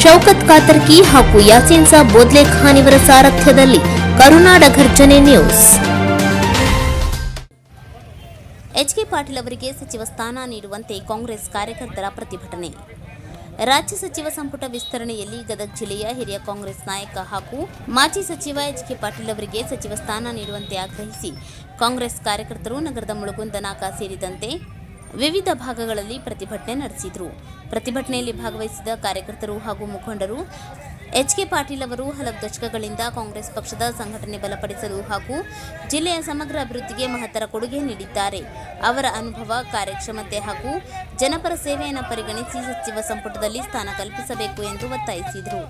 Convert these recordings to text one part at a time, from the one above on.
ಶೌಕತ್ ಕಾತರ್ಕಿ ಹಾಗೂ ಯಾಸೀನ್ ಸಾಬ್ ಬೋದ್ಲೆಖಾನ್ ಇವರ ಸಾರಥ್ಯದಲ್ಲಿ ಕರುನಾಡ ಘರ್ಜನೆ news. HK. Patil ಅವರಿಗೆ ಸಚಿವ ಸ್ಥಾನ ನೀಡುವಂತೆ ಕಾಂಗ್ರೆಸ್ ಕಾರ್ಯಕರ್ತರ ಪ್ರತಿಭಟನೆ. ರಾಜ್ಯ ಸಚಿವ ಸಂಪುಟ ವಿಸ್ತರಣೆಯಲ್ಲಿ ಗದಗ ಜಿಲ್ಲೆಯ ಹಿರಿಯ ಕಾಂಗ್ರೆಸ್ ನಾಯಕ ಹಾಗೂ ಮಾಜಿ ಸಚಿವ ಎಚ್.ಕೆ. ಪಾಟೀಲ್ ಅವರಿಗೆ ಸಚಿವ ಸ್ಥಾನ ನೀಡುವಂತೆ ಆಗ್ರಹಿಸಿ ಕಾಂಗ್ರೆಸ್ ಕಾರ್ಯಕರ್ತರು ನಗರದ ಮುಳಗುಂದ ನಾಕಾ ಸೇರಿದಂತೆ ವಿವಿಧ ಭಾಗಗಳಲ್ಲಿ ಪ್ರತಿಭಟನೆ ನಡೆಸಿದರು. ಪ್ರತಿಭಟನೆಯಲ್ಲಿ ಭಾಗವಹಿಸಿದ ಕಾರ್ಯಕರ್ತರು ಹಾಗೂ ಮುಖಂಡರು ಎಚ್.ಕೆ. ಪಾಟೀಲ್ ಅವರು ಹಲವು ದಶಕಗಳಿಂದ ಕಾಂಗ್ರೆಸ್ ಪಕ್ಷದ ಸಂಘಟನೆ ಬಲಪಡಿಸಲು ಹಾಗೂ ಜಿಲ್ಲೆಯ ಸಮಗ್ರ ಅಭಿವೃದ್ಧಿಗೆ ಮಹತ್ತರ ಕೊಡುಗೆ ನೀಡಿದ್ದಾರೆ. ಅವರ ಅನುಭವ, ಕಾರ್ಯಕ್ಷಮತೆ ಹಾಗೂ ಜನಪರ ಸೇವೆಯನ್ನು ಪರಿಗಣಿಸಿ ಸಚಿವ ಸಂಪುಟದಲ್ಲಿ ಸ್ಥಾನ ಕಲ್ಪಿಸಬೇಕು ಎಂದು ಒತ್ತಾಯಿಸಿದರು.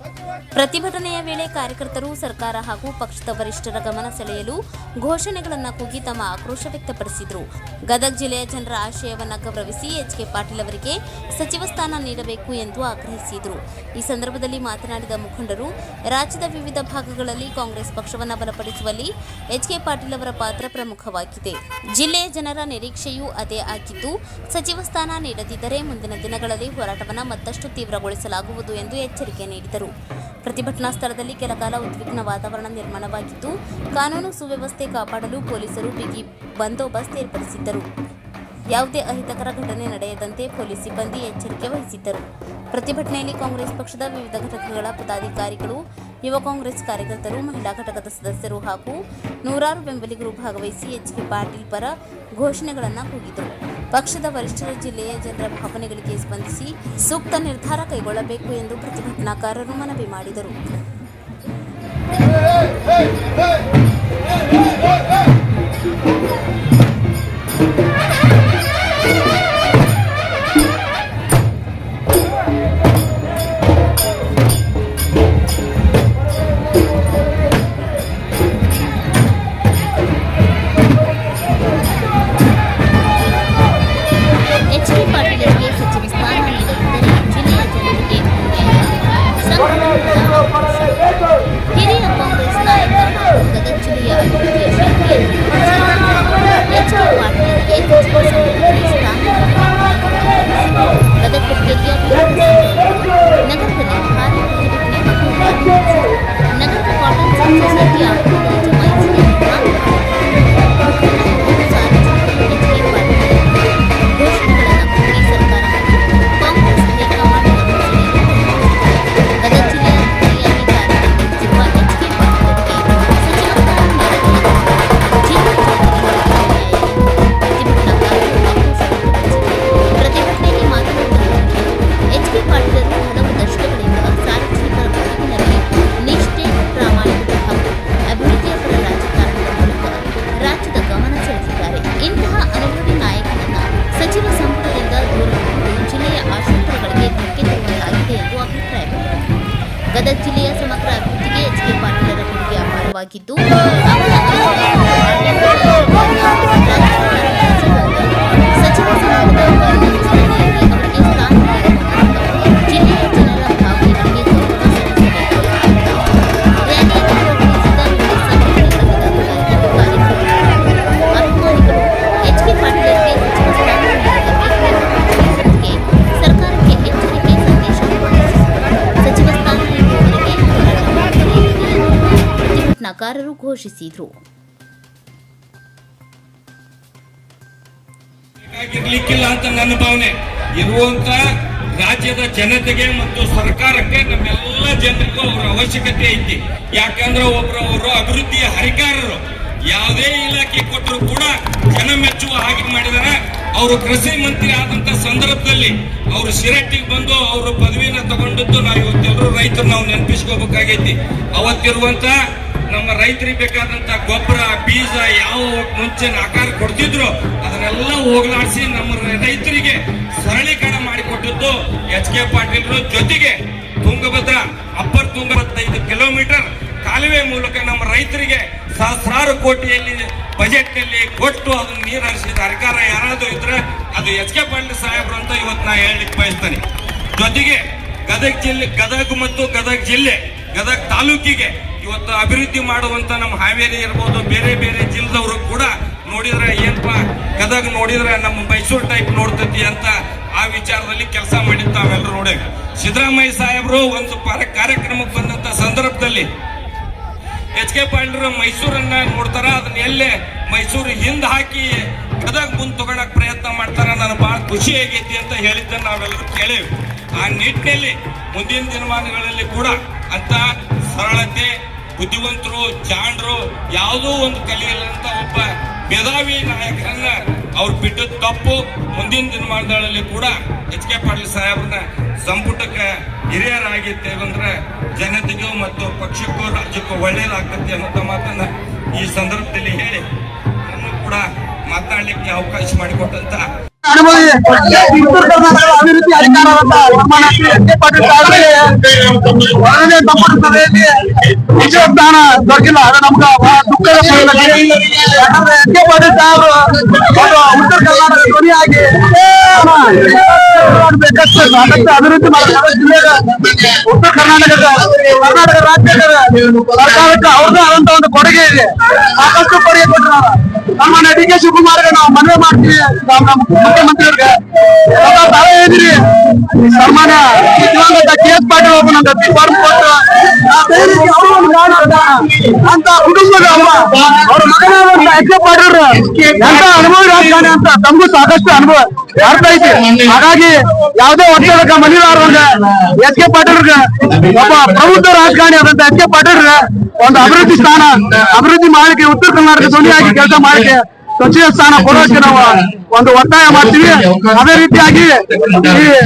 ಪ್ರತಿಭಟನೆಯ ವೇಳೆ ಕಾರ್ಯಕರ್ತರು ಸರ್ಕಾರ ಹಾಗೂ ಪಕ್ಷದ ವರಿಷ್ಠರ ಗಮನ ಸೆಳೆಯಲು ಘೋಷಣೆಗಳನ್ನು ಕೂಗಿ ತಮ್ಮ ಆಕ್ರೋಶ ವ್ಯಕ್ತಪಡಿಸಿದರು. ಗದಗ ಜಿಲ್ಲೆಯ ಜನರ ಆಶಯವನ್ನು ಗೌರವಿಸಿ ಎಚ್.ಕೆ. ಪಾಟೀಲ್ ಅವರಿಗೆ ಸಚಿವ ಸ್ಥಾನ ನೀಡಬೇಕು ಎಂದು ಆಗ್ರಹಿಸಿದರು. ಈ ಸಂದರ್ಭದಲ್ಲಿ ಮಾತನಾಡಿದ ಮುಖಂಡರು, ರಾಜ್ಯದ ವಿವಿಧ ಭಾಗಗಳಲ್ಲಿ ಕಾಂಗ್ರೆಸ್ ಪಕ್ಷವನ್ನು ಬಲಪಡಿಸುವಲ್ಲಿ ಎಚ್.ಕೆ. ಪಾಟೀಲ್ ಅವರ ಪಾತ್ರ ಪ್ರಮುಖವಾಗಿದೆ. ಜಿಲ್ಲೆಯ ಜನರ ನಿರೀಕ್ಷೆಯೂ ಅದೇ ಆಗಿದ್ದು, ಸಚಿವ ಸ್ಥಾನ ನೀಡದಿದ್ದರೆ ಮುಂದಿನ ದಿನಗಳಲ್ಲಿ ಹೋರಾಟವನ್ನು ಮತ್ತಷ್ಟು ತೀವ್ರಗೊಳಿಸಲಾಗುವುದು ಎಂದು ಎಚ್ಚರಿಕೆ ನೀಡಿದರು. ಪ್ರತಿಭಟನಾ ಸ್ಥಳದಲ್ಲಿ ಕೆಲಕಾಲ ಉದ್ವಿಗ್ನ ವಾತಾವರಣ ನಿರ್ಮಾಣವಾಗಿದ್ದು, ಕಾನೂನು ಸುವ್ಯವಸ್ಥೆ ಕಾಪಾಡಲು ಪೊಲೀಸರು ಬಿಗಿ ಬಂದೋಬಸ್ತ್ ಏರ್ಪಡಿಸಿದ್ದರು. ಯಾವುದೇ ಅಹಿತಕರ ಘಟನೆ ನಡೆಯದಂತೆ ಪೊಲೀಸ್ ಸಿಬ್ಬಂದಿ ಎಚ್ಚರಿಕೆ ವಹಿಸಿದ್ದರು. ಪ್ರತಿಭಟನೆಯಲ್ಲಿ ಕಾಂಗ್ರೆಸ್ ಪಕ್ಷದ ವಿವಿಧ ಘಟಕಗಳ ಪದಾಧಿಕಾರಿಗಳು, ಯುವ ಕಾಂಗ್ರೆಸ್ ಕಾರ್ಯಕರ್ತರು, ಮಹಿಳಾ ಘಟಕದ ಸದಸ್ಯರು ಹಾಗೂ ನೂರಾರು ಬೆಂಬಲಿಗರು ಭಾಗವಹಿಸಿ ಎಚ್.ಕೆ. ಪಾಟೀಲ್ ಪರ ಘೋಷಣೆಗಳನ್ನು ಕೂಗಿದರು. ಪಕ್ಷದ ವರಿಷ್ಠರು ಜಿಲ್ಲೆಯ ಜನರ ಭಾವನೆಗಳಿಗೆ ಸ್ಪಂದಿಸಿ ಸೂಕ್ತ ನಿರ್ಧಾರ ಕೈಗೊಳ್ಳಬೇಕು ಎಂದು ಪ್ರತಿಭಟನಾಕಾರರು ಮನವಿ ಮಾಡಿದರು. ಹಿರಿಯ ಕಾಂಗ್ರೆಸ್ ನಾಯಕ ಹಾಗೂ ಗದಗ ಜಿಲ್ಲೆಯ ಅಭಿವೃದ್ಧಿಯ ಶಕ್ತಿಯನ್ನು ಎಚ್.ಕೆ. ಪಾಟೀಲ್ಗೆ ಸಚಿವ ಸಂಪುಟದಲ್ಲಿ ಸ್ಥಾನ ಗದಗ ಪೆಟ್ಟಿಗೆಯ ನಗರದಲ್ಲಿ ಭಾರೀ ಪ್ರತಿಭಟನೆ ಹಾಗೂ ನಗರದ ಕಾಟನ್ ಸೊಸೈಟಿ ಆವರಣದಲ್ಲಿ ಜಮಾಯಿಸಿದ ಗದಗ ಜಿಲ್ಲೆಯ ಸಮಗ್ರ ಅಭಿವೃದ್ಧಿಗೆ ಎಚ್.ಕೆ. ಪಾಟೀಲರ ಕೊಡುಗೆ ಅಪಾರವಾಗಿದ್ದು, ಸಚಿವ ಸಂಪುಟದ ಅವರಿಗೆ ಸ್ಥಾನ ಜಿಲ್ಲೆಯ ಜನರ ಭಾವನೆಗಳಿಗೆ ಗೌರವ ಸಲ್ಲಿಸಬೇಕು. ಅಭಿಮಾನಿಗಳು ಎಚ್.ಕೆ. ಪಾಟೀಲರಿಗೆ ಸಚಿವ ಸ್ಥಾನ ನೀಡಬೇಕು ಎಂಬ ಸರ್ಕಾರಕ್ಕೆ ಎಚ್ಚರಿಕೆ ಸಂದೇಶ ಸಚಿವ ಸ್ಥಾನ ಪ್ರತಿಭಟನಾಕಾರರು ಘೋಷಿಸಿದರು. ಇರ್ಲಿಕ್ಕಿಲ್ಲ ಅಂತ ನನ್ನ ಭಾವನೆ. ಇರುವಂತ ರಾಜ್ಯದ ಜನತೆಗೆ ಮತ್ತು ಸರ್ಕಾರಕ್ಕೆ ನಮ್ಮೆಲ್ಲ ಜನರಿಗೂ ಅವರ ಅವಶ್ಯಕತೆ ಐತಿ. ಯಾಕಂದ್ರೆ ಒಬ್ಬರವರು ಅಭಿವೃದ್ಧಿಯ ಹರಿಕಾರರು. ಯಾವುದೇ ಇಲಾಖೆ ಕೊಟ್ಟರು ಕೂಡ ಜನ ಮೆಚ್ಚುವ ಹಾಗೆ ಮಾಡಿದಾರೆ. ಅವರು ಕೃಷಿ ಮಂತ್ರಿ ಆದಂತ ಸಂದರ್ಭದಲ್ಲಿ ಅವರು ಶಿರಟ್ಟಿಗೆ ಬಂದು ಅವರು ಪದವಿನ ತಗೊಂಡದ್ದು ನಾವು ಇವತ್ತೆಲ್ಲರೂ ರೈತರು ನಾವು ನೆನಪಿಸ್ಕೋಬೇಕಾಗೈತಿ. ಅವತ್ತಿರುವಂತ ನಮ್ಮ ರೈತರಿಗೆ ಬೇಕಾದಂತ ಗೊಬ್ಬರ, ಬೀಜ ಯಾವ ಮುಂಚೆ ಆಕಾರ ಕೊಡ್ತಿದ್ರು ಅದನ್ನೆಲ್ಲ ಹೋಗಲಾಡಿಸಿ ನಮ್ಮ ರೈತರಿಗೆ ಸರಳೀಕರಣ ಮಾಡಿಕೊಟ್ಟದ್ದು ಎಚ್.ಕೆ. ಪಾಟೀಲ್ರು. ಜೊತೆಗೆ ತುಂಗಭದ್ರಾ ಅಪ್ಪರ್ 25 ಕಿಲೋಮೀಟರ್ ಕಾಲುವೆ ಮೂಲಕ ನಮ್ಮ ರೈತರಿಗೆ ಸಹಸ್ರಾರು ಕೋಟಿಯಲ್ಲಿ ಬಜೆಟ್ ನಲ್ಲಿ ಕೊಟ್ಟು ಅದನ್ನ ನೀರು ಹರಿಸಿದ ಅಧಿಕಾರ ಯಾರಾದ್ರೂ ಇದ್ರೆ ಅದು ಎಚ್.ಕೆ. ಪಾಟೀಲ್ ಸಾಹೇಬ್ರು ಅಂತ ಇವತ್ತು ನಾ ಹೇಳಲಿಕ್ಕೆ ಬಯಸ್ತೇನೆ. ಜೊತೆಗೆ ಗದಗ ಮತ್ತು ಗದಗ ಜಿಲ್ಲೆ, ಗದಗ ತಾಲೂಕಿಗೆ ಇವತ್ತು ಅಭಿವೃದ್ಧಿ ಮಾಡುವಂತ ನಮ್ಮ ಹಾವೇರಿ ಇರ್ಬೋದು, ಬೇರೆ ಬೇರೆ ಜಿಲ್ಲೆದವರು ಕೂಡ ನೋಡಿದ್ರೆ ಏನಪ್ಪಾ ಗದಗ ನೋಡಿದ್ರೆ ನಮ್ಮ ಮೈಸೂರು ಟೈಪ್ ನೋಡ್ತೈತಿ ಅಂತ ಆ ವಿಚಾರದಲ್ಲಿ ಕೆಲಸ ಮಾಡಿದ್ದು ತಾವೆಲ್ಲರೂ ನೋಡಿ. ಸಿದ್ದರಾಮಯ್ಯ ಸಾಹೇಬರು ಒಂದು ಕಾರ್ಯಕ್ರಮಕ್ಕೆ ಬಂದಂತ ಸಂದರ್ಭದಲ್ಲಿ HK ಪಾಟೀಲ್ ಮೈಸೂರನ್ನ ನೋಡ್ತಾರ, ಅದನ್ನ ಎಲ್ಲೇ ಮೈಸೂರು ಹಿಂದ್ ಹಾಕಿ ಗದಗ ಮುಂದೆ ತಗೊಳಕ್ ಪ್ರಯತ್ನ ಮಾಡ್ತಾರ, ನನಗೆ ಬಹಳ ಖುಷಿ ಆಗೈತಿ ಅಂತ ಹೇಳಿದ್ದನ್ನು ನಾವೆಲ್ಲರೂ ಕೇಳೇವಿ. ಆ ನಿಟ್ಟಿನಲ್ಲಿ ಮುಂದಿನ ದಿನಮಾನಗಳಲ್ಲಿ ಕೂಡ ಅಂತ ಸರಳತೆ, ಬುದ್ಧಿವಂತರು, ಜಾಣರು, ಯಾವುದೋ ಒಂದು ಕಲಿಯಲ್ಲಂತ ಒಬ್ಬ ಮೇಧಾವಿ ನಾಯಕರನ್ನ ಅವ್ರು ಬಿಟ್ಟದ್ದು ತಪ್ಪು. ಮುಂದಿನ ದಿನಮಾನಗಳಲ್ಲಿ ಕೂಡ HK ಪಾಟೀಲ್ ಸಾಹೇಬ್ರನ್ನ ಸಂಪುಟಕ್ಕೆ ಹಿರಿಯರಾಗಿದ್ದೇವೆ ಅಂದ್ರೆ ಜನತೆಗೂ ಮತ್ತು ಪಕ್ಷಕ್ಕೂ ರಾಜ್ಯಕ್ಕೂ ಒಳ್ಳೇದಾಗ್ತದೆ ಅನ್ನೋ ಮಾತನ್ನ ಈ ಸಂದರ್ಭದಲ್ಲಿ ಹೇಳಿ ನಾನು ಕೂಡ ಮಾತನಾಡಲಿಕ್ಕೆ ಅವಕಾಶ ಮಾಡಿಕೊಟ್ಟಂತ ಉತ್ತರ ಕರ್ನಾಟಕದ ಅಭಿವೃದ್ಧಿ ಅಧಿಕಾರವಂತ HK ಪಾಟೀಲ್ ಸಾಹೇಬರಿಗೆ ಹೊರಗಡೆ ಸಂಪುಟದಲ್ಲಿ ವಿಜಯ ಸ್ಥಾನ ದೊರಕಿಲ್ಲ. ಅದು ನಮ್ಗೆ ಬಹಳ ದುಃಖದ ಸಂಗತಿ. ಯಾಕಂದ್ರೆ HK ಪಾಟೀಲ್ ಸಾಹೇಬರು ಉತ್ತರ ಕರ್ನಾಟಕ ಧ್ವನಿಯಾಗಿ ಬೇಕಷ್ಟು ಸಾಕಷ್ಟು ಅಭಿವೃದ್ಧಿ ಮಾಡಿದ ಜಿಲ್ಲೆಯ ಉತ್ತರ ಕರ್ನಾಟಕ ರಾಜ್ಯದ ಸರ್ಕಾರಕ್ಕೆ ಅವ್ರದ್ದೇ ಆದಂತ ಒಂದು ಕೊಡುಗೆ ಇದೆ. ಸಾಕಷ್ಟು ಕೊಡುಗೆ ಕೊಟ್ಟರು. ನಮ್ಮ DK ಶಿವಕುಮಾರ್ಗೆ ನಾವು ಮನವಿ ಮಾಡ್ತೀವಿ, ಮುಖ್ಯಮಂತ್ರಿಯವ್ರಿಗೆ ತಾವೇ ಹೇಳಿದ್ರಿ ಸನ್ಮಾನ್ಯ ದಿವಂಗತ KS ಪಾಟೀಲ್ ಒಬ್ಬನಂತ ಫಾರ್ಮ್ ಕೊಟ್ಟು ಅಂತ ಕುಟುಂಬದ ಅವ್ರ ಮಗನಾದಂತ HK ಪಾಟೀಲ್ ಎಂತ ಅನುಭವ ರಾಜಕಾರಣಿ ಅಂತ ತಮಗೂ ಸಾಕಷ್ಟು ಅನುಭವ ಅರ್ಥ ಐತಿ. ಹಾಗಾಗಿ ಯಾವುದೇ ಒತ್ತಡಕ್ಕೆ ಮನಿಲಾರ್ದಂಗ HK ಪಾಟೀಲ್ಗೆ ಒಬ್ಬ ಪ್ರಬುದ್ಧ ರಾಜಕಾರಣಿ ಆದಂತ HK ಪಾಟೀಲ್ಗೆ ಒಂದು ಅಭಿವೃದ್ಧಿ ಸ್ಥಾನ ಅಭಿವೃದ್ಧಿ ಮಾಡಲಿಕ್ಕೆ ಉತ್ತರ ಕರ್ನಾಟಕ ಧ್ವನಿಯಾಗಿ ಕೆಲಸ ಮಾಡಲಿಕ್ಕೆ ಸಚಿವ ಸ್ಥಾನ ಕೊಡೋಕೆ ನಾವು ಒಂದು ಒತ್ತಾಯ ಮಾಡ್ತೀವಿ. ಅದೇ ರೀತಿಯಾಗಿ ಈ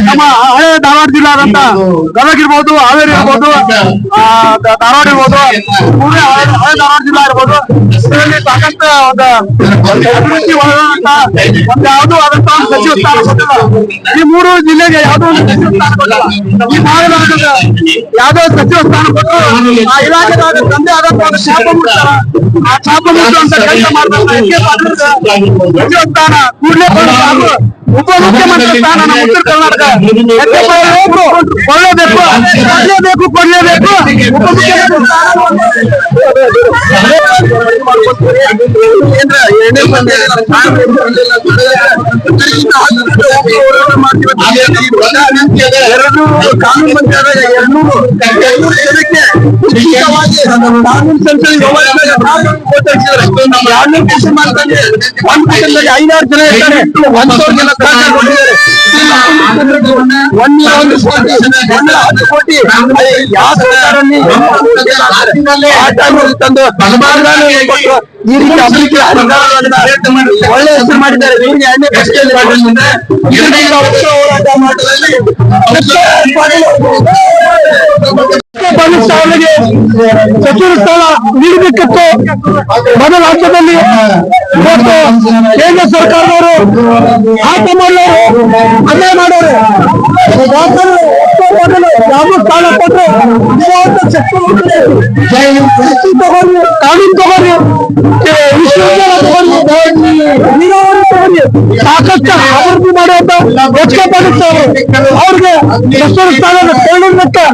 ನಮ್ಮ ಹಳೆ ಧಾರವಾಡ ಜಿಲ್ಲೆ ಆದಂತ ಗದಗ ಇರ್ಬೋದು, ಹಾವೇರಿ ಇರ್ಬೋದು, ಧಾರವಾಡ ಇರ್ಬೋದು, ಹಳೆ ಧಾರವಾಡ ಜಿಲ್ಲಾ ಇರ್ಬೋದು, ಇದರಲ್ಲಿ ಸಾಕಷ್ಟು ಒಂದು ಅಭಿವೃದ್ಧಿ ಒಳಗೊಂಡಂತ ಒಂದು ಯಾವುದೂ ಆದಂತ ಒಂದು ಸಚಿವ ಸ್ಥಾನ ಕೊಟ್ಟಿಲ್ಲ. ಈ ಮೂರು ಜಿಲ್ಲೆಗೆ ಯಾವುದೋ ಒಂದು ಸಚಿವ ಸ್ಥಾನ ಕೊಟ್ಟಿಲ್ಲ. ಈ ಭಾಗದ ಯಾವುದೋ ಸಚಿವ ಸ್ಥಾನ ಕೊಟ್ಟು ಆ ಇಲಾಖೆದಾಗ ತಂದೆ ಆದಂತ ಒಂದು ಛಾಪ ಮುಟ್ಟಾರ. ಆ ಛಾಪ ಮುಟ್ಟುವಂತ ಕೆಲಸ ಮಾಡಿದಂತ HK ಪಾಟೀಲ್ ಸಚಿವ ಸ್ಥಾನ ಕೂಡಲೇ ಹಾಗೂ ಉಪಮುಖ್ಯಮಂತ್ರಿ ಸ್ಥಾನ ನಮ್ಮ ಉತ್ತರ ಕರ್ನಾಟಕ ಕೊಡಲೇಬೇಕು ಉಪಮುಖ್ಯಮಂತ್ರಿ ಎರಡು ಕಾನೂನು ಮಂತ್ರಿ ಆದಾಗ 200 ಜನಕ್ಕೆ ಕಾನೂನು ಸಂಸದೀಯ ಒಂದು ಕುಟುಂಬದಲ್ಲಿ 5-6 ಜನ ಇರ್ತಾರೆ. 1,000 ಜನ ಕೊಟ್ಟಿದ್ದಾರೆ. 110 ಕೋಟಿ ಯಾವ ಸರ್ಕಾರದಲ್ಲಿ ತಂದು ಈ ರೀತಿ ಅಭಿವೃದ್ಧಿ ಒಳ್ಳೆ ಹೆಸರು ಮಾಡಿದ್ದಾರೆ. ಇವರಿಗೆ 2ನೇ ಪಕ್ಷದಲ್ಲಿ ಹೋರಾಟ ಮಾಡೋದ್ರಲ್ಲಿ ಸಾಲಿಗೆ ಸಚಿವ ಸ್ಥಾನ ನೀಡಬೇಕಿತ್ತು. ಮೊದಲ ಹಂತದಲ್ಲಿ ಇವತ್ತು ಕೇಂದ್ರ ಸರ್ಕಾರದವರು ಆಟ ಮಾಡೋರು ಅನ್ಯಾಯ ಮಾಡೋರು ಯಾವ ಸ್ಥಾನ ಕೊಟ್ಟರು ಕಾನೂನು ತಗೋರಿ, ವಿಶ್ವವಿದ್ಯಾಲಯ ತಗೋರಿ, ನೀರಾವರಿ ತಗೋರಿ, ಸಾಕಷ್ಟು ಅಭಿವೃದ್ಧಿ ಮಾಡುವಂತ HK ಪಾಟೀಲ್ ಸಾಹೇಬರು ಅವ್ರಿಗೆ ಸಚಿವ ಸ್ಥಾನದ ಕೊಳ್ಳಕ್ಕೆ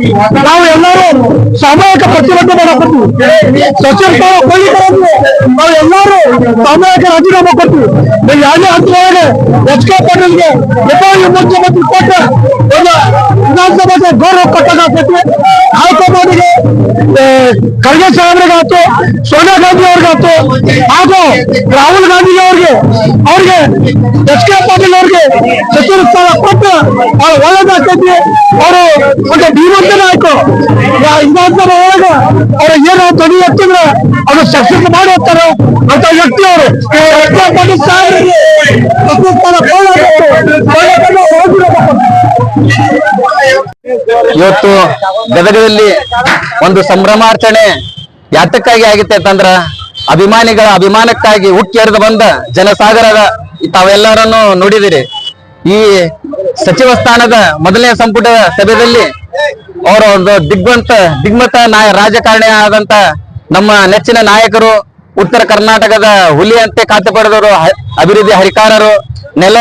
ನಾವು ಎಲ್ಲರೂ ಸಾಮೂಹಿಕ ಪ್ರತಿಭಟನೆ ಮಾಡಕೊಡ್ತೀವಿ. ಸಚಿವ ಸ್ಥಾನ ಕೊಳ್ಳಿಕ್ಕೆ ನಾವು ಎಲ್ಲರೂ ಸಾಮೂಹಿಕ ರಾಜೀನಾಮೆ ಕೊಡ್ತೀವಿ. ಯಾವುದೇ ಹಂತದೊಳಗೆ HK ಪಾಟೀಲ್ಗೆ ಮುಖ್ಯಮಂತ್ರಿ ಕೊಟ್ಟ ಒಂದು ವಿಧಾನಸಭೆಗೆ ಗೌರವ ಕೊಟ್ಟಾಗತ್ತೆ. ಹೈಕಮಾಂಡ್ಗೆ ಖರ್ಗೆ ಸಾಹೇಬ್ರಿಗಾಯ್ತು, ಸೋನಿಯಾ ಗಾಂಧಿ ಅವ್ರಿಗಾಯ್ತು, ಹಾಗೂ ರಾಹುಲ್ ಗಾಂಧಿ ಅವ್ರಿಗೆ HK ಪಾಟೀಲ್ ಅವ್ರಿಗೆ ಸಚಿವ ಸ್ಥಾನ ಕೊಟ್ಟು ಅವ್ರು ಒಳ್ಳೇದಾಗ್ತೈತಿ. ಅವರು ಒಂದು ಧೀಮಂತ ನಾಯಕರು ವಿಧಾನಸಭೆ ಒಳಗೆ ಅವ್ರು ಏನೋ ಧ್ವನಿ ಎತ್ತಿದ್ರೆ ಅವ್ರು ಸಕ್ಸಸ್ ಮಾಡಿ ಹೋಗ್ತಾರೆ ಅಂತ ವ್ಯಕ್ತಿ ಅವರು. HK ಪಾಟೀಲ್ ಸಾಹೇಬರಿಗೆ ಸಚಿವ ಸ್ಥಾನ ಇವತ್ತು ಗದಗದಲ್ಲಿ ಒಂದು ಸಂಭ್ರಮಾಚರಣೆ ಯಾತಕ್ಕಾಗಿ ಆಗಿತ್ತೆ ಅಂತಂದ್ರ ಅಭಿಮಾನಿಗಳ ಅಭಿಮಾನಕ್ಕಾಗಿ ಹುಕ್ಕೆರೆದು ಬಂದ ಜನಸಾಗರದ ತಾವೆಲ್ಲರನ್ನು ನೋಡಿದಿರಿ. ಈ ಸಚಿವ ಸ್ಥಾನದ ಮೊದಲನೇ ಸಂಪುಟದ ಸಭೆಯಲ್ಲಿ ಅವರ ಒಂದು ದಿಗ್ಮತ ರಾಜಕಾರಣಿ ಆದಂತ ನಮ್ಮ ನೆಚ್ಚಿನ ನಾಯಕರು, ಉತ್ತರ ಕರ್ನಾಟಕದ ಹುಲಿಯಂತೆ ಖಾತೆ ಪಡೆದವರು, ಅಭಿವೃದ್ಧಿ ಹರಿಕಾರರು, ನೆಲ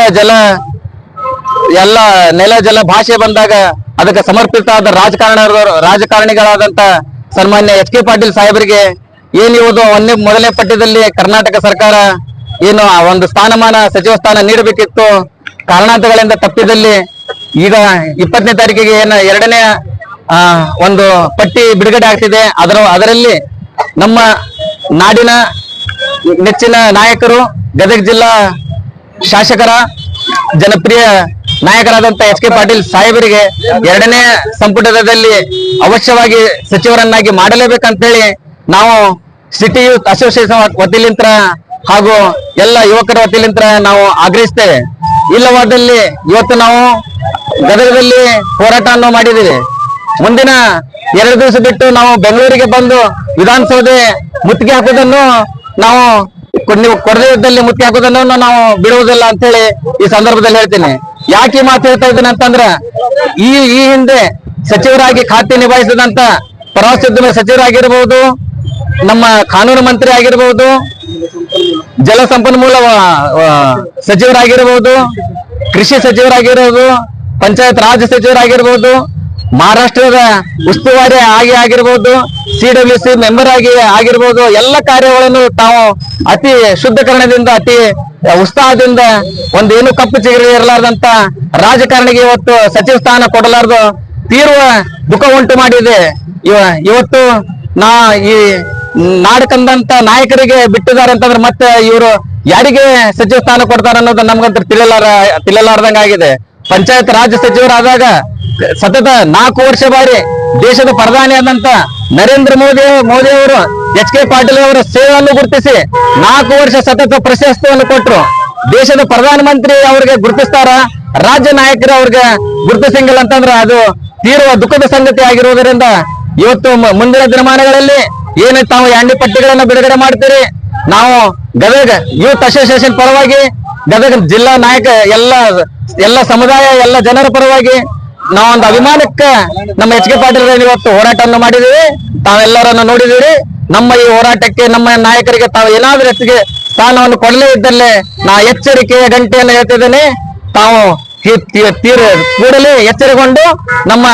ಜಲ ಭಾಷೆ ಬಂದಾಗ ಅದಕ್ಕೆ ಸಮರ್ಪಿತ ಆದ ರಾಜಕಾರಣಿಗಳಾದಂತ ಸನ್ಮಾನ್ಯ HK ಪಾಟೀಲ್ ಸಾಹೇಬರಿಗೆ ಏನಿವುದು ಮೊದಲನೇ ಪಠ್ಯದಲ್ಲಿ ಕರ್ನಾಟಕ ಸರ್ಕಾರ ಏನು ಒಂದು ಸ್ಥಾನಮಾನ ಸಚಿವ ಸ್ಥಾನ ನೀಡಬೇಕಿತ್ತು, ಕಾರಣಾಂತರಗಳಿಂದ ತಪ್ಪಿದಲ್ಲಿ ಈಗ 20ನೇ ತಾರೀಕಿಗೆ ಏನ 2ನೇ ಒಂದು ಪಟ್ಟಿ ಬಿಡುಗಡೆ ಆಗ್ತಿದೆ. ಅದರಲ್ಲಿ ನಮ್ಮ ನಾಡಿನ ನೆಚ್ಚಿನ ನಾಯಕರು, ಗದಗ ಜಿಲ್ಲಾ ಶಾಸಕರ ಜನಪ್ರಿಯ ನಾಯಕರಾದಂತ ಎಚ್ ಕೆ ಪಾಟೀಲ್ ಸಾಹೇಬರಿಗೆ 2ನೇ ಸಂಪುಟದಲ್ಲಿ ಅವಶ್ಯವಾಗಿ ಸಚಿವರನ್ನಾಗಿ ಮಾಡಲೇಬೇಕಂತೇಳಿ ನಾವು ಸಿಟಿ ಯೂತ್ ಅಸೋಸಿಯೇಷನ್ ವತಿಲಿಂತ್ರ ಹಾಗೂ ಎಲ್ಲ ಯುವಕರ ವತಿಲಿಂತ್ರ ನಾವು ಆಗ್ರಹಿಸ್ತೇವೆ. ಇಲ್ಲವಾದಲ್ಲಿ ಇವತ್ತು ನಾವು ಗದಗದಲ್ಲಿ ಹೋರಾಟವನ್ನು ಮಾಡಿದ್ದೀವಿ. ಮುಂದಿನ 2 ದಿವಸ ಬಿಟ್ಟು ನಾವು ಬೆಂಗಳೂರಿಗೆ ಬಂದು ವಿಧಾನಸೌಧ ಮುತ್ತಿಗೆ ಹಾಕೋದನ್ನು ನಾವು ಕೊಡದಲ್ಲಿ ಮುತ್ತಿಗೆ ಹಾಕೋದನ್ನು ನಾವು ಬಿಡುವುದಿಲ್ಲ ಅಂತ ಹೇಳಿ ಈ ಸಂದರ್ಭದಲ್ಲಿ ಹೇಳ್ತೀನಿ. ಯಾಕೆ ಮಾತು ಹೇಳ್ತಾ ಇದ್ದೀನಿ ಅಂತಂದ್ರ ಈ ಹಿಂದೆ ಸಚಿವರಾಗಿ ಖಾತೆ ನಿಭಾಯಿಸಿದಂತ ಪ್ರವಾಸೋದ್ಯಮ ಸಚಿವರಾಗಿರ್ಬಹುದು, ನಮ್ಮ ಕಾನೂನು ಮಂತ್ರಿ ಆಗಿರ್ಬಹುದು, ಜಲಸಂಪನ್ಮೂಲ ಸಚಿವರಾಗಿರ್ಬಹುದು, ಕೃಷಿ ಸಚಿವರಾಗಿರ್ಬೋದು, ಪಂಚಾಯತ್ ರಾಜ್ ಸಚಿವರಾಗಿರ್ಬೋದು, ಮಹಾರಾಷ್ಟ್ರದ ಉಸ್ತುವಾರಿ ಆಗಿರ್ಬೋದು, CWC ಮೆಂಬರ್ ಆಗಿರ್ಬೋದು, ಎಲ್ಲ ಕಾರ್ಯಗಳನ್ನು ತಾವು ಅತಿ ಶುದ್ಧೀಕರಣದಿಂದ ಅತಿ ಉತ್ಸಾಹದಿಂದ ಒಂದೇನು ಕಪ್ಪು ಚಿಗರಿ ಇರಲಾರ್ದಂತ ರಾಜಕಾರಣಿಗೆ ಇವತ್ತು ಸಚಿವ ಸ್ಥಾನ ಕೊಡಲಾರ್ದು ತೀವ್ರ ದುಃಖ ಉಂಟು ಮಾಡಿದೆ. ಇವತ್ತು ಈ ನಾಡು ಕಂದಂತ ನಾಯಕರಿಗೆ ಬಿಟ್ಟಿದ್ದಾರೆ ಅಂತಂದ್ರೆ ಮತ್ತೆ ಇವರು ಯಾರಿಗೆ ಸಚಿವ ಸ್ಥಾನ ಕೊಡ್ತಾರ ಅನ್ನೋದು ನಮ್ಗಂತ ತಿಳಿಲಾರ್ದಂಗ ಆಗಿದೆ. ಪಂಚಾಯತ್ ರಾಜ್ ಸಚಿವರಾದಾಗ ಸತತ 4 ವರ್ಷ ಬಾರಿ ದೇಶದ ಪ್ರಧಾನಿಯಾದಂತ ನರೇಂದ್ರ ಮೋದಿ ಅವರು ಎಚ್ ಕೆ ಪಾಟೀಲ್ ಅವರ ಸೇವೆಯನ್ನು ಗುರುತಿಸಿ 4 ವರ್ಷ ಸತತ ಪ್ರಶಸ್ತಿಯನ್ನು ಕೊಟ್ಟರು. ದೇಶದ ಪ್ರಧಾನ ಮಂತ್ರಿ ಅವ್ರಿಗೆ ಗುರುತಿಸ್ತಾರ, ರಾಜ್ಯ ನಾಯಕರು ಅವ್ರಿಗೆ ಗುರುತಿಸಂಗಿಲ್ಲ ಅಂತಂದ್ರೆ ಅದು ತೀವ್ರ ದುಃಖದ ಸಂಗತಿ ಆಗಿರುವುದರಿಂದ ಇವತ್ತು ಮುಂದಿನ ದಿನಮಾನಗಳಲ್ಲಿ ಏನು ತಾವು ಯಾಂಡಿ ಪಟ್ಟಿಗಳನ್ನ ಬಿಡುಗಡೆ ಮಾಡ್ತೀರಿ, ನಾವು ಗದಗ ಯೂತ್ ಅಸೋಸಿಯೇಷನ್ ಪರವಾಗಿ, ಗದಗ ಜಿಲ್ಲಾ ನಾಯಕ ಎಲ್ಲ ಸಮುದಾಯ ಎಲ್ಲ ಜನರ ಪರವಾಗಿ ನಾವೊಂದು ಅಭಿಮಾನಕ್ಕೆ ನಮ್ಮ ಎಚ್ ಕೆ ಪಾಟೀಲ್ ಇವತ್ತು ಹೋರಾಟವನ್ನು ಮಾಡಿದೀವಿ. ತಾವೆಲ್ಲರನ್ನು ನೋಡಿದೀವಿ. ನಮ್ಮ ಈ ಹೋರಾಟಕ್ಕೆ ನಮ್ಮ ನಾಯಕರಿಗೆ ತಾವು ಏನಾದ್ರೂ ಹೆಚ್ಚಿಗೆ ಸ್ಥಾನವನ್ನು ಕೊಡಲೇ ಇದ್ದಲ್ಲೇ ನಾ ಎಚ್ಚರಿಕೆಯ ಗಂಟೆಯನ್ನು ಹೇಳ್ತಿದ್ದೇನೆ. ತಾವು ಕೂಡಲೇ ಎಚ್ಚರಗೊಂಡು ನಮ್ಮ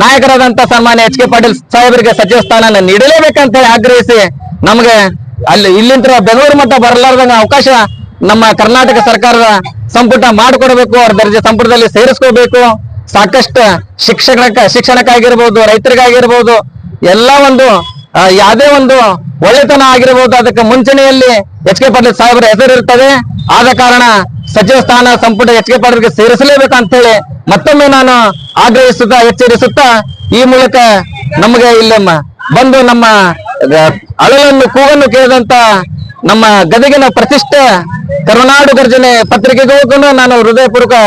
ನಾಯಕರಾದಂತ ಸನ್ಮಾನ್ಯ ಎಚ್ ಕೆ ಪಾಟೀಲ್ ಸಾಹೇಬರಿಗೆ ಸಚಿವ ಸ್ಥಾನ ನೀಡಲೇಬೇಕಂತ ಹೇಳಿ ಆಗ್ರಹಿಸಿ ನಮಗೆ ಇಲ್ಲಿಂದ ಬೆಂಗಳೂರು ಮಟ್ಟ ಬರಲಾರ್ದಂಗ ಅವಕಾಶ ನಮ್ಮ ಕರ್ನಾಟಕ ಸರ್ಕಾರದ ಸಂಪುಟ ಮಾಡಿಕೊಡ್ಬೇಕು, ಅವ್ರ ದರ್ಜೆ ಸಂಪುಟದಲ್ಲಿ ಸೇರಿಸ್ಕೋಬೇಕು. ಸಾಕಷ್ಟು ಶಿಕ್ಷಣಕ್ಕಾಗಿರ್ಬೋದು, ರೈತರಿಗಾಗಿರ್ಬೋದು, ಎಲ್ಲ ಒಂದು ಯಾವುದೇ ಒಂದು ಒಳ್ಳೆತನ ಆಗಿರ್ಬೋದು, ಅದಕ್ಕೆ ಮುಂಚೂಣಿಯಲ್ಲಿ ಎಚ್ ಕೆ ಪಾಟೀಲ್ ಸಾಹೇಬರ ಹೆಸರಿರ್ತದೆ. ಆದ ಕಾರಣ ಸಚಿವ ಸ್ಥಾನ ಸಂಪುಟ ಎಚ್ ಕೆ ಪಾಟೀಲ್ಗೆ ಸೇರಿಸಲೇಬೇಕಂತ ಹೇಳಿ ಮತ್ತೊಮ್ಮೆ ನಾನು ಆಗ್ರಹಿಸುತ್ತಾ ಎಚ್ಚರಿಸುತ್ತಾ ಈ ಮೂಲಕ ನಮಗೆ ಇಲ್ಲಿ ಬಂದು ನಮ್ಮ ಅಳಲನ್ನು ಕೂಗನ್ನು ಕೇಳಿದಂತ ನಮ್ಮ ಗದಗಿನ ಪ್ರತಿಷ್ಠ ಕರುನಾಡು ಗರ್ಜನೆ ಪತ್ರಿಕೆಗೂ ನಾನು ಹೃದಯಪೂರ್ವಕ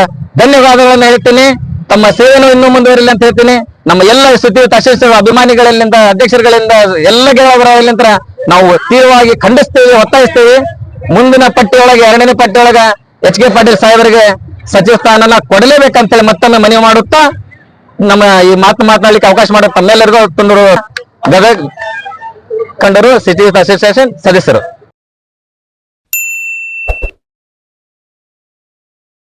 ಧನ್ಯವಾದಗಳನ್ನು ಹೇಳ್ತೀನಿ. ತಮ್ಮ ಸೇವೆಯನ್ನು ಇನ್ನೂ ಮುಂದುವರಿಲಿ ಅಂತ ಹೇಳ್ತೀನಿ. ನಮ್ಮ ಎಲ್ಲ ಸುದ್ದಿ ಅಶೇಷ ಅಭಿಮಾನಿಗಳಿಂದ, ಅಧ್ಯಕ್ಷರುಗಳಿಂದ, ಎಲ್ಲ ಗೆಳವರಿಂದ ನಾವು ತೀವ್ರವಾಗಿ ಖಂಡಿಸ್ತೇವೆ, ಒತ್ತಾಯಿಸ್ತೇವೆ. ಮುಂದಿನ ಪಟ್ಟಿಯೊಳಗೆ 2ನೇ ಪಟ್ಟಿಯೊಳಗ ಎಚ್ ಕೆ ಪಾಟೀಲ್ ಸಾಹೇಬರಿಗೆ ಸಚಿವ ಸ್ಥಾನ ಕೊಡಲೇಬೇಕಂತೇಳಿ ಮತ್ತೊಮ್ಮೆ ಮನವಿ ಮಾಡುತ್ತಾ ನಮ್ಮ ಈ ಮಾತನಾಡಲಿಕ್ಕೆ ಅವಕಾಶ ಮಾಡುತ್ತ ತಮ್ಮೆಲ್ಲರಿಗೂ ತುಂಡೂರು ಗದಗ ಕಂಡರು ಸಿಟಿ ಯೂತ್ ಅಸೋಸಿಯೇಷನ್ ಸದಸ್ಯರು.